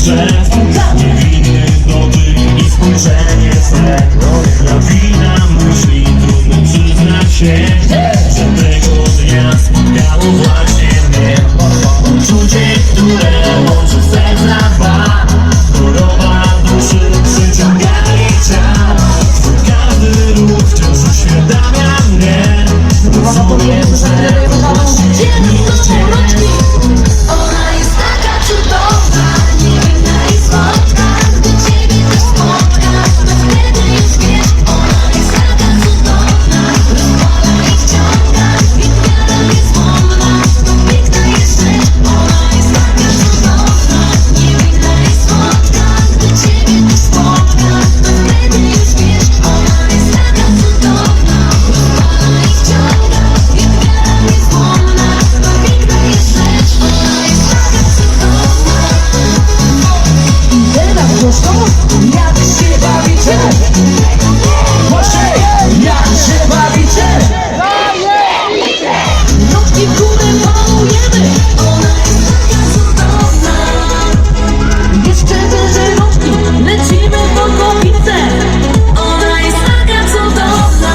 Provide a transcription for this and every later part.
szef, niewinny dotyk i spojrzenie swe. Lawina myśli, trudno przyznać się, że tego dnia spotkało właśnie mnie. Uczucie, które łączy serca dwa, choroba duszy przyciąganie ciał. Każdy ruch wciąż uświadamia mnie. Rozumiem, że ona jest taka cudowna, niewinna i słodka. Gdy ciebie też spotka, to wtedy już wiesz. Ona jest taka cudowna, rozpala i wciąga, i wiara niezłomna. To piękna jest rzecz. Ona jest taka cudowna, niewinna i słodka. Gdy ciebie też spotka, to wtedy już wiesz. Ona jest taka cudowna, rozpala i wciąga, i wiara niezłomna. To piękna jest rzecz. Ona jest taka cudowna. Teraz prosto, jak się bawicie? Właśnie, jak się bawicie? Rączki w górę malujemy. Ona jest taka cudowna. Jeszcze wyżej rączki, Lecimy po kobicę. Ona jest taka cudowna.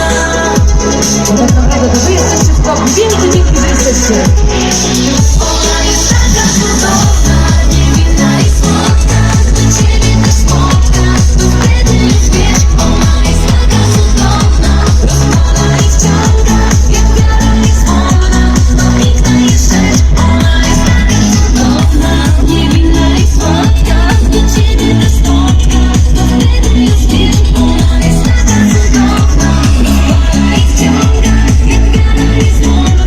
bo tak naprawdę to wy jesteście w toku. Wielkie dzięki, że jesteście. Ona jest taka cudowna, niewinna i słodka. Gdy ciebie też spotka, to wtedy już wiesz. Ona jest taka cudowna, rozpala i wciąga, jak wiara niezłomna. To piękna jest rzecz. Ona jest taka cudowna, niewinna i słodka. Gdy ciebie też spotka, to wtedy już wiesz. Ona jest taka cudowna, rozpala i wciąga, jak wiara niezłomna.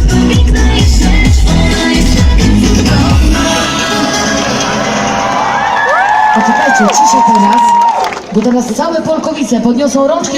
To piękna jest rzecz. Ona jest taka cudowna. Poczekajcie, ciszę teraz, bo teraz całe Polkowice podniosą rączki.